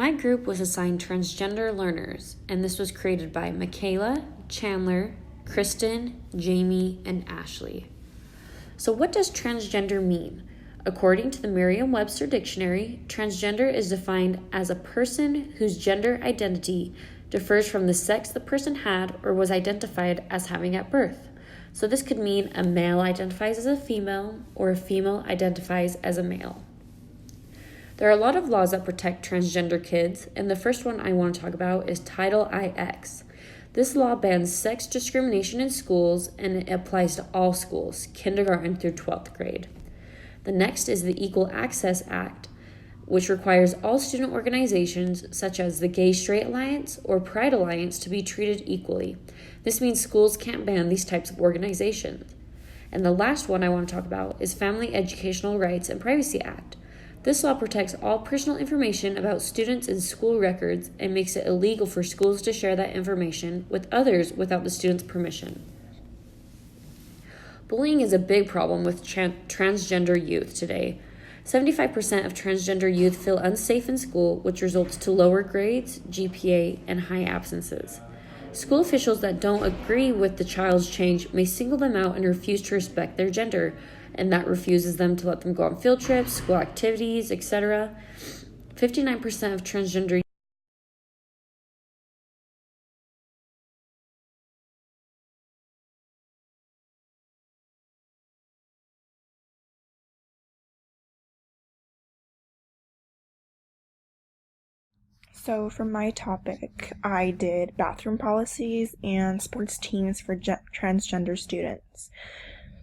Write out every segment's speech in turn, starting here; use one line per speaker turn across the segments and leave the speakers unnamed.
My group was assigned Transgender Learners, and this was created by Michaela, Chandler, Kristen, Jamie, and Ashley. So what does transgender mean? According to the Merriam-Webster Dictionary, transgender is defined as a person whose gender identity differs from the sex the person had or was identified as having at birth. So this could mean a male identifies as a female or a female identifies as a male. There are a lot of laws that protect transgender kids, and the first one I want to talk about is Title IX. This law bans sex discrimination in schools, and it applies to all schools, kindergarten through 12th grade. The next is the Equal Access Act, which requires all student organizations, such as the Gay Straight Alliance or Pride Alliance, to be treated equally. This means schools can't ban these types of organizations. And the last one I want to talk about is Family Educational Rights and Privacy Act. This law protects all personal information about students in school records and makes it illegal for schools to share that information with others without the student's permission. Bullying is a big problem with transgender youth today. 75% of transgender youth feel unsafe in school, which results to lower grades, GPA, and high absences. School officials that don't agree with the child's change may single them out and refuse to respect their gender, and that refuses them to let them go on field trips, school activities, etc. 59% of transgender
So for my topic, I did bathroom policies and sports teams for transgender students.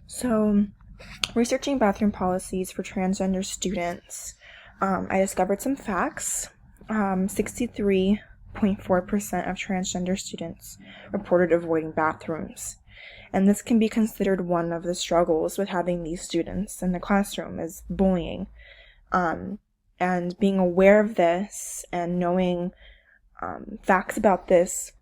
So researching bathroom policies for transgender students, I discovered some facts. 63.4% of transgender students reported avoiding bathrooms. And this can be considered one of the struggles with having these students in the classroom is bullying. And being aware of this and knowing facts about this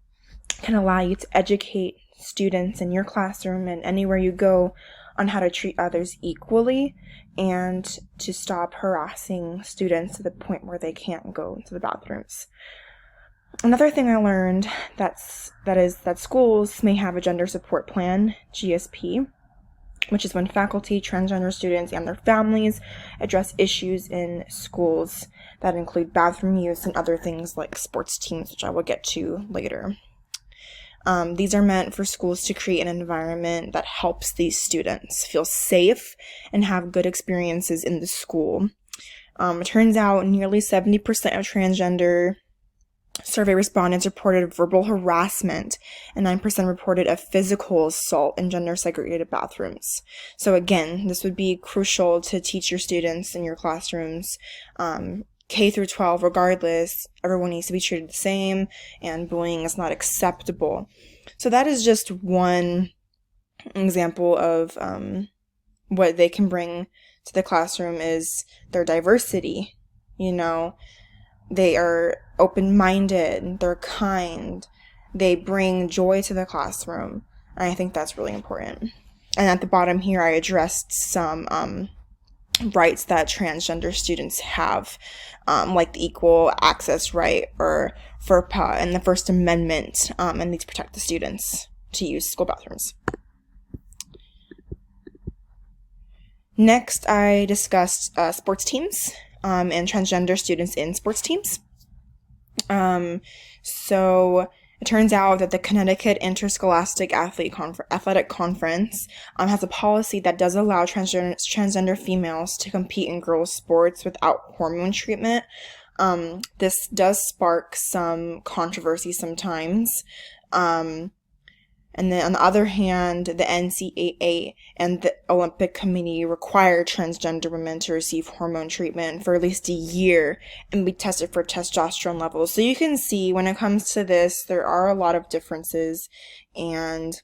can allow you to educate students in your classroom and anywhere you go on how to treat others equally and to stop harassing students to the point where they can't go to the bathrooms. Another thing I learned that schools may have a gender support plan, GSP, which is when faculty, transgender students, and their families address issues in schools that include bathroom use and other things like sports teams, which I will get to later. These are meant for schools to create an environment that helps these students feel safe and have good experiences in the school. It turns out nearly 70% of transgender survey respondents reported verbal harassment, and 9% reported a physical assault in gender-segregated bathrooms. So again, this would be crucial to teach your students in your classrooms. K through 12, regardless, everyone needs to be treated the same, and bullying is not acceptable. So that is just one example of what they can bring to the classroom is their diversity. You know, they are open-minded, they're kind, they bring joy to the classroom, and I think that's really important. And at the bottom here, I addressed some rights that transgender students have, like the Equal Access Right or FERPA and the First Amendment, and these protect the students to use school bathrooms. Next, I discussed sports teams and transgender students in sports teams. So it turns out that the Connecticut Interscholastic Athletic Conference has a policy that does allow transgender females to compete in girls' sports without hormone treatment. This does spark some controversy sometimes. And then on the other hand, the NCAA and the Olympic Committee require transgender women to receive hormone treatment for at least a year and be tested for testosterone levels. So you can see when it comes to this, there are a lot of differences, and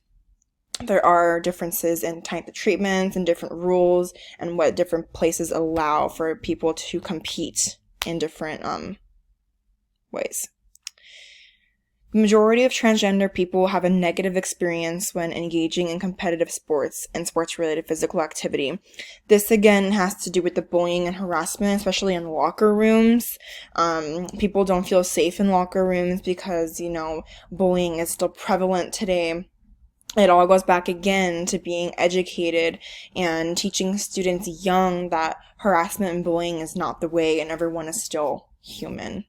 there are differences in type of treatments and different rules and what different places allow for people to compete in different ways. The majority of transgender people have a negative experience when engaging in competitive sports and sports-related physical activity. This, again, has to do with the bullying and harassment, especially in locker rooms. People don't feel safe in locker rooms because, bullying is still prevalent today. It all goes back again to being educated and teaching students young that harassment and bullying is not the way and everyone is still human.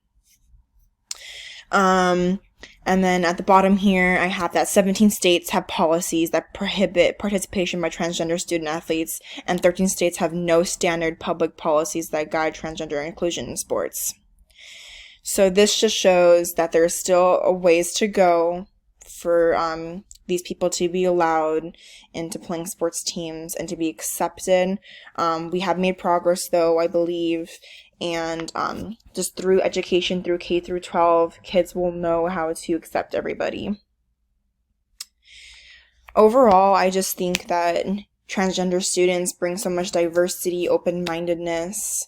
And then at the bottom here, I have that 17 states have policies that prohibit participation by transgender student athletes, and 13 states have no standard public policies that guide transgender inclusion in sports. So this just shows that there's still a ways to go for these people to be allowed into playing sports teams and to be accepted. We have made progress, though, I believe, and just through education, through K through 12, kids will know how to accept everybody. Overall, I just think that transgender students bring so much diversity, open-mindedness,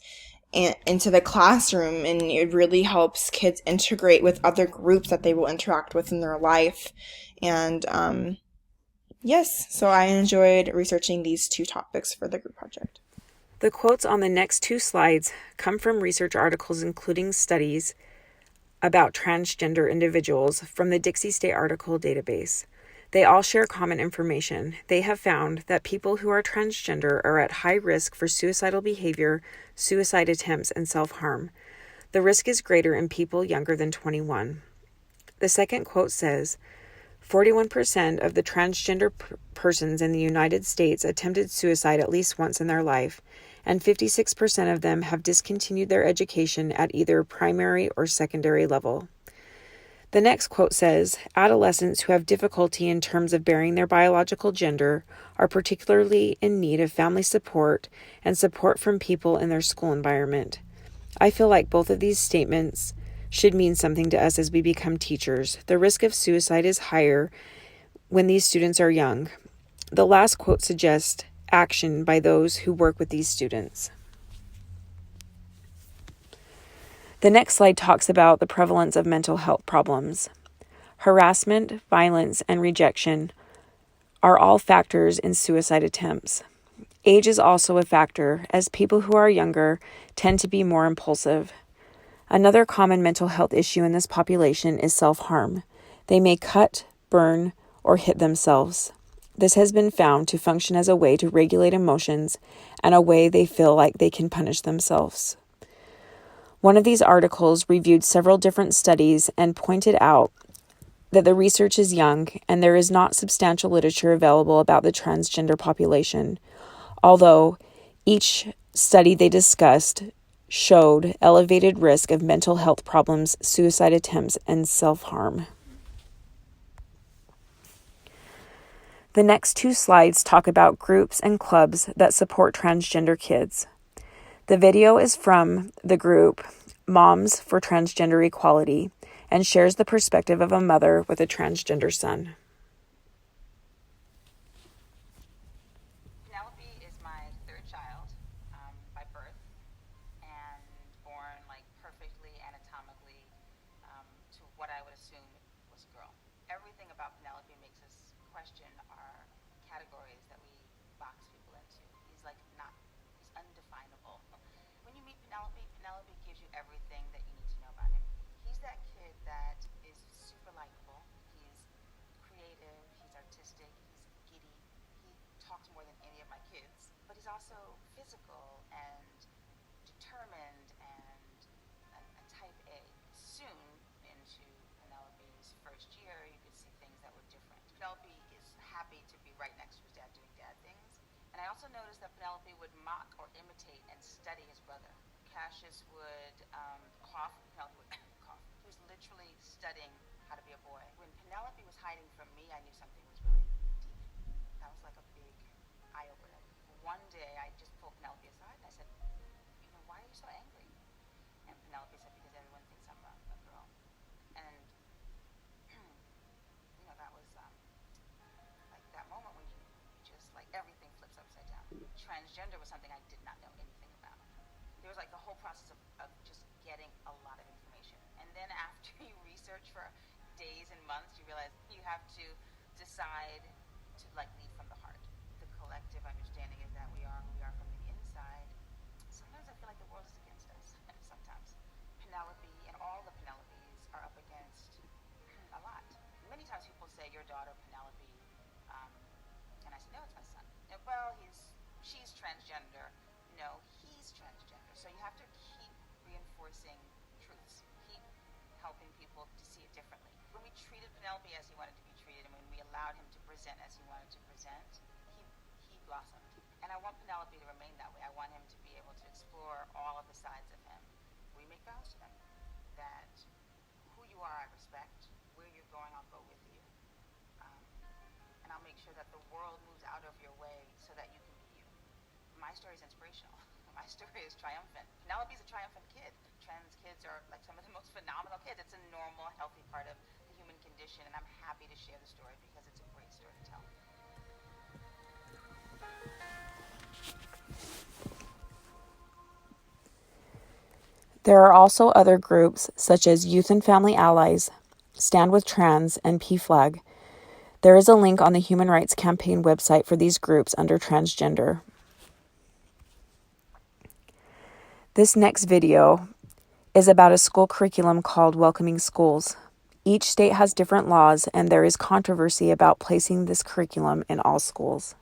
into the classroom, and it really helps kids integrate with other groups that they will interact with in their life. And yes, so I enjoyed researching these two topics for the group project.
The quotes on the next two slides come from research articles including studies about transgender individuals from the Dixie State Article Database. They all share common information. They have found that people who are transgender are at high risk for suicidal behavior, suicide attempts, and self-harm. The risk is greater in people younger than 21. The second quote says, 41% of the transgender persons in the United States attempted suicide at least once in their life, and 56% of them have discontinued their education at either primary or secondary level. The next quote says, adolescents who have difficulty in terms of bearing their biological gender are particularly in need of family support and support from people in their school environment. I feel like both of these statements should mean something to us as we become teachers. The risk of suicide is higher when these students are young. The last quote suggests action by those who work with these students. The next slide talks about the prevalence of mental health problems. Harassment, violence, and rejection are all factors in suicide attempts. Age is also a factor, as people who are younger tend to be more impulsive. Another common mental health issue in this population is self-harm. They may cut, burn, or hit themselves. This has been found to function as a way to regulate emotions and a way they feel like they can punish themselves. One of these articles reviewed several different studies and pointed out that the research is young and there is not substantial literature available about the transgender population, although each study they discussed showed elevated risk of mental health problems, suicide attempts, and self-harm. The next two slides talk about groups and clubs that support transgender kids. The video is from the group Moms for Transgender Equality and shares the perspective of a mother with a transgender son.
Penelope is my third child by birth and born perfectly anatomically to what I would assume was a girl. Everything about Penelope makes us question our categories that we box people into. He's undefinable. When you meet Penelope, Penelope gives you everything that you need to know about him. He's that kid that is super likable. He's creative, he's artistic, he's giddy. He talks more than any of my kids, but he's also physical and determined and a type A. Soon into Penelope's first year, you could see things that were different. Penelope is happy to be right next to his dad doing dad things. And I also noticed that Penelope would mock or imitate and study his brother. Cassius would cough, Penelope would cough. He was literally studying how to be a boy. When Penelope was hiding from me, I knew something was really deep. That was like a big eye-opener. One day, I just pulled Penelope aside and I said, why are you so angry? And Penelope said, because everyone thinks I'm a girl. And, that was that moment when you just everything flips upside down. Transgender was something I did not know anything about. There was the whole process of just getting a lot of information. And then after you research for days and months, you realize you have to decide to like lead from the heart. The collective understanding is that we are who we are from the inside. Sometimes I feel like the world is against us. Sometimes Penelope and all the Penelopes are up against a lot. Many times people say your daughter Penelope, and I say no, it's my son. And, well, she's transgender. No, he's transgender. So you have to keep reinforcing truths. Keep helping people to see it differently. When we treated Penelope as he wanted to be treated, and when we allowed him to present as he wanted to present, he blossomed. And I want Penelope to remain that way. I want him to be able to explore all of the sides of him. We make vows to them that who you are, I respect. Where you're going, I'll go with you. And I'll make sure that the world moves out of your way so that you can be you. My story is inspirational. My story is triumphant. Penelope's a triumphant kid. Trans kids are like some of the most phenomenal kids. It's a normal, healthy part of the human condition, and I'm happy to share the story because it's a great story to tell.
There are also other groups such as Youth and Family Allies, Stand with Trans, and PFLAG. There is a link on the Human Rights Campaign website for these groups under transgender. This next video is about a school curriculum called Welcoming Schools. Each state has different laws, and there is controversy about placing this curriculum in all schools.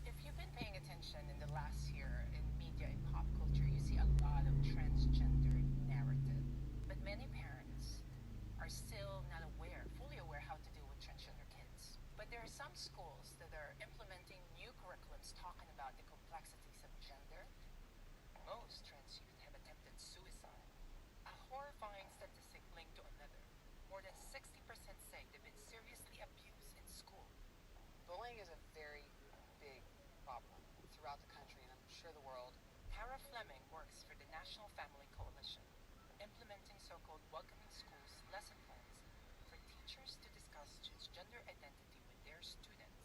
If you've been paying attention in the last year in media and pop culture, you see a lot of transgender narrative. But many parents are still not fully aware how to deal with transgender kids. But there are some schools that are implementing new curriculums talking about the complexities of gender. Most trans youth have attempted suicide, a horrifying statistic linked to another. More than 60% say they've been seriously abused in school.
Bullying is a very big problem throughout the country and I'm sure the world.
Tara Fleming works for the National Family Coalition, implementing so-called welcoming schools lesson plans for teachers to discuss transgender identity with their students.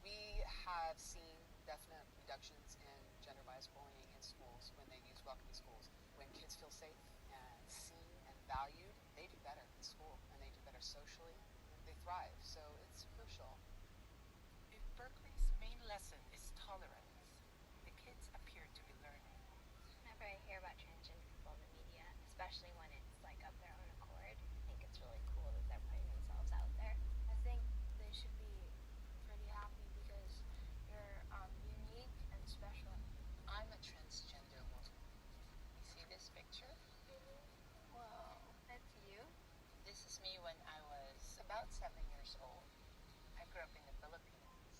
We have seen definite reductions in gender-biased bullying in schools when they use welcoming schools. When kids feel safe and seen and valued, they do better in school and they do better socially. They thrive, so it's crucial.
If Berkeley's main lesson is tolerance, the kids appear to be learning.
Whenever I hear about transgender people in the media, especially when it's like of their own accord, I think it's really cool that they're putting themselves out there.
I think they should be pretty happy because you're unique and special.
I'm a transgender woman. You see this picture?
Whoa, that's you?
This is me when I was about 7 years old. I grew up in the Philippines.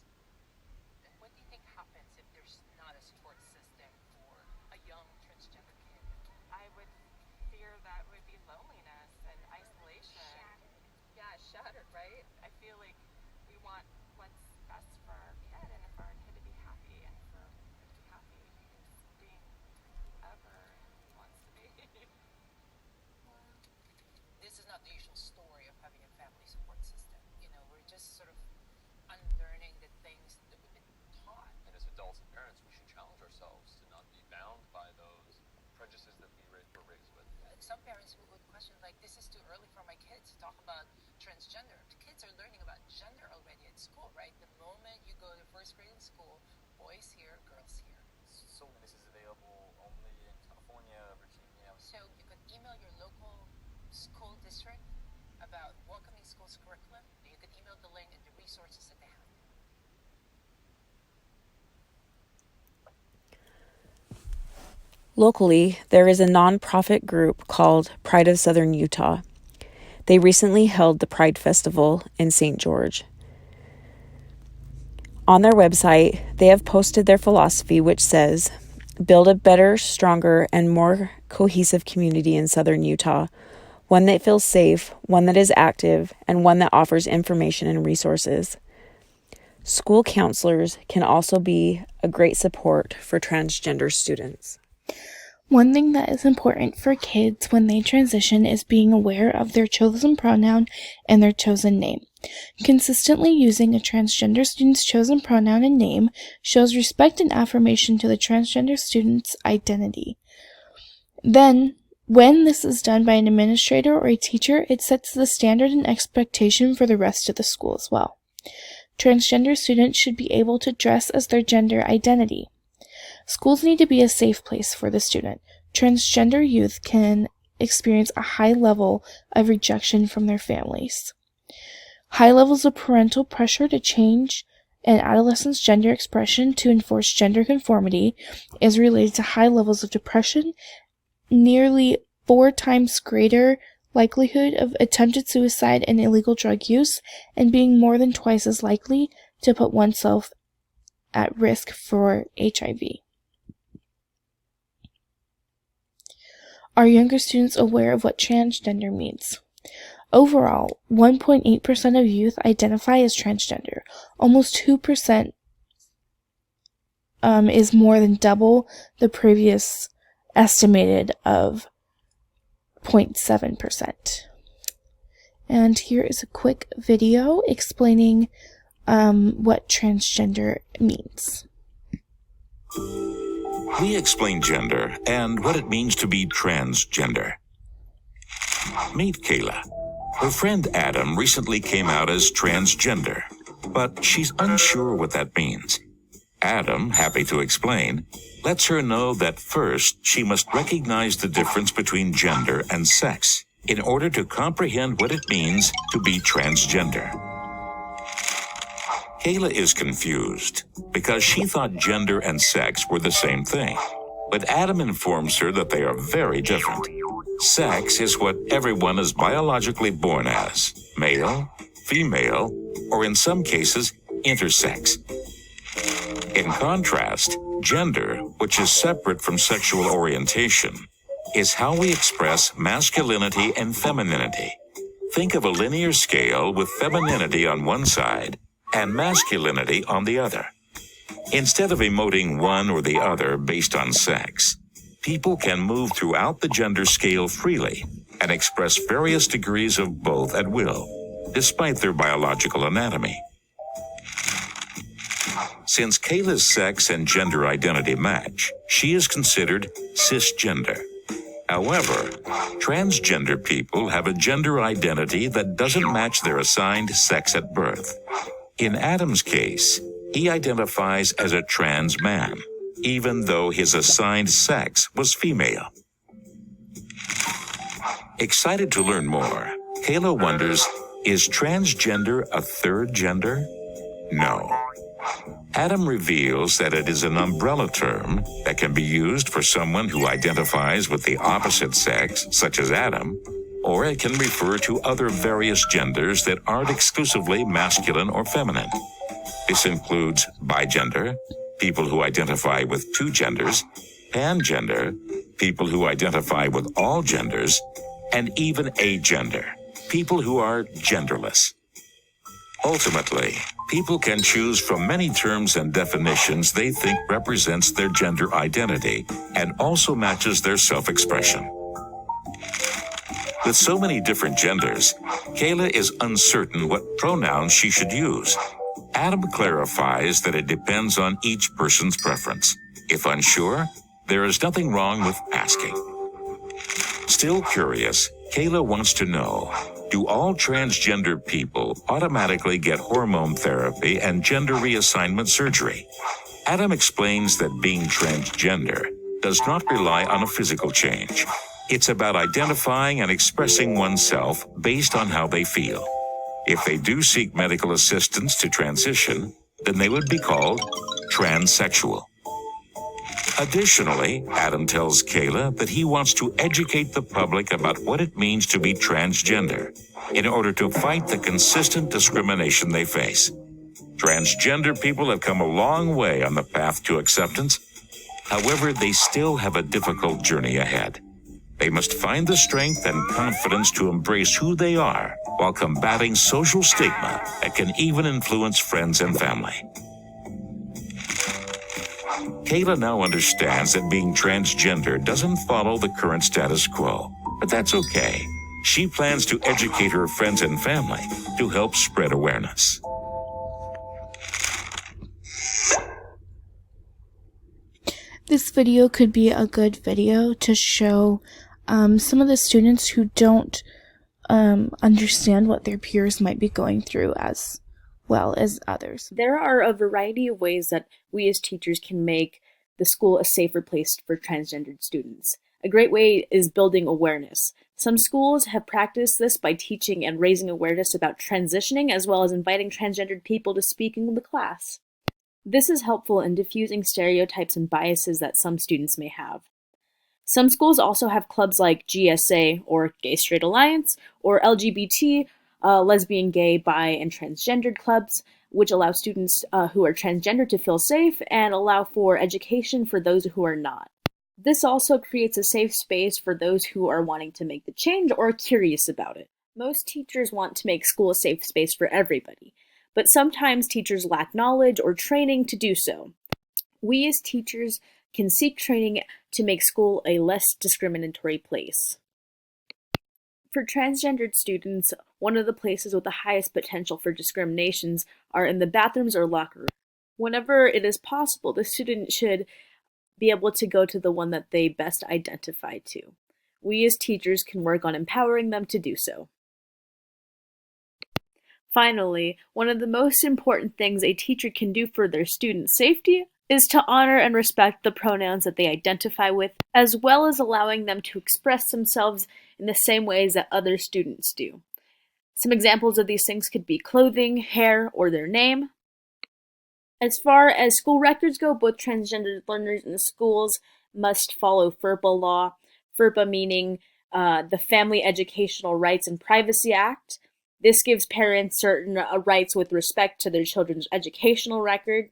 What do you think happens if there's not a support system for a young transgender kid?
I would fear that would be loneliness and isolation.
Shattered.
Yeah, shattered, right? I feel like we want what's best for our kid and for our kid to be happy and for him to be happy being whoever he wants to be.
This is not the usual story of having a family support system. You know, we're just sort of unlearning the things that we've been taught.
And as adults and parents, we should challenge ourselves to not be bound by those prejudices that we were raised with.
Some parents would question, like, this is too early for my kids to talk about transgender. The kids are learning about gender already at school, right? The moment you go to first grade in school, boys here, girls here.
So this is available only in California, Virginia.
So you could email your local school district about welcoming schools curriculum. You could email the link and the resources that they have.
Locally, there is a nonprofit group called Pride of Southern Utah. They recently held the Pride Festival in St. George. On their website, they have posted their philosophy, which says, "Build a better, stronger, and more cohesive community in Southern Utah, one that feels safe, one that is active, and one that offers information and resources." School counselors can also be a great support for transgender students.
One thing that is important for kids when they transition is being aware of their chosen pronoun and their chosen name. Consistently using a transgender student's chosen pronoun and name shows respect and affirmation to the transgender student's identity. Then, When this is done by an administrator or a teacher, it sets the standard and expectation for the rest of the school as well. Transgender students should be able to dress as their gender identity. Schools need to be a safe place for the student. Transgender youth can experience a high level of rejection from their families. High levels of parental pressure to change an adolescent's gender expression to enforce gender conformity is related to high levels of depression, nearly 4 times greater likelihood of attempted suicide and illegal drug use, and being more than twice as likely to put oneself at risk for HIV. Are younger students aware of what transgender means? Overall, 1.8% of youth identify as transgender. Almost 2% is more than double the previous estimated of 0.7%. And here is a quick video explaining what transgender means.
We explain gender and what it means to be transgender. Meet Kayla. Her friend Adam recently came out as transgender, but she's unsure what that means. Adam, happy to explain, lets her know that first she must recognize the difference between gender and sex in order to comprehend what it means to be transgender. Kayla is confused because she thought gender and sex were the same thing, but Adam informs her that they are very different. Sex is what everyone is biologically born as, male, female, or in some cases, intersex. In contrast, gender, which is separate from sexual orientation, is how we express masculinity and femininity. Think of a linear scale with femininity on one side and masculinity on the other. Instead of emoting one or the other based on sex, people can move throughout the gender scale freely and express various degrees of both at will, despite their biological anatomy. Since Kayla's sex and gender identity match, she is considered cisgender. However, transgender people have a gender identity that doesn't match their assigned sex at birth. In Adam's case, he identifies as a trans man, even though his assigned sex was female. Excited to learn more, Kayla wonders, is transgender a third gender? No. Adam reveals that it is an umbrella term that can be used for someone who identifies with the opposite sex, such as Adam, or it can refer to other various genders that aren't exclusively masculine or feminine. This includes bigender, people who identify with two genders, pangender, people who identify with all genders, and even agender, people who are genderless. Ultimately, people can choose from many terms and definitions they think represents their gender identity and also matches their self-expression. With so many different genders, Kayla is uncertain what pronouns she should use. Adam clarifies that it depends on each person's preference. If unsure, there is nothing wrong with asking. Still curious, Kayla wants to know, do all transgender people automatically get hormone therapy and gender reassignment surgery? Adam explains that being transgender does not rely on a physical change. It's about identifying and expressing oneself based on how they feel. If they do seek medical assistance to transition, then they would be called transsexual. Additionally, Adam tells Kayla that he wants to educate the public about what it means to be transgender in order to fight the consistent discrimination they face. Transgender people have come a long way on the path to acceptance. However, they still have a difficult journey ahead. They must find the strength and confidence to embrace who they are while combating social stigma that can even influence friends and family. Kayla now understands that being transgender doesn't follow the current status quo, but that's okay. She plans to educate her friends and family to help spread awareness.
This video could be a good video to show some of the students who don't understand what their peers might be going through as well as others.
There are a variety of ways that we as teachers can make the school a safer place for transgendered students. A great way is building awareness. Some schools have practiced this by teaching and raising awareness about transitioning, as well as inviting transgendered people to speak in the class. This is helpful in diffusing stereotypes and biases that some students may have. Some schools also have clubs like GSA, or Gay Straight Alliance, or LGBT, lesbian, gay, bi, and transgendered clubs, which allow students who are transgender to feel safe and allow for education for those who are not. This also creates a safe space for those who are wanting to make the change or curious about it. Most teachers want to make school a safe space for everybody, but sometimes teachers lack knowledge or training to do so. We as teachers can seek training to make school a less discriminatory place. For transgendered students, one of the places with the highest potential for discriminations are in the bathrooms or locker rooms. Whenever it is possible, the student should be able to go to the one that they best identify to. We as teachers can work on empowering them to do so. Finally, one of the most important things a teacher can do for their students' safety is to honor and respect the pronouns that they identify with, as well as allowing them to express themselves in the same ways that other students do. Some examples of these things could be clothing, hair, or their name. As far as school records go, both transgender learners in schools must follow FERPA law, FERPA meaning the Family Educational Rights and Privacy Act. This gives parents certain rights with respect to their children's educational record.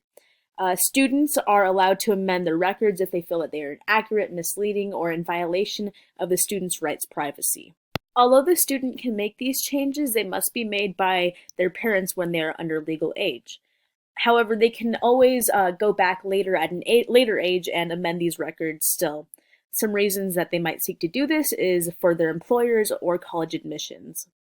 Students are allowed to amend their records if they feel that they are inaccurate, misleading, or in violation of the student's rights privacy. Although the student can make these changes, they must be made by their parents when they are under legal age. However, they can always go back later at an later age and amend these records still. Some reasons that they might seek to do this is for their employers or college admissions.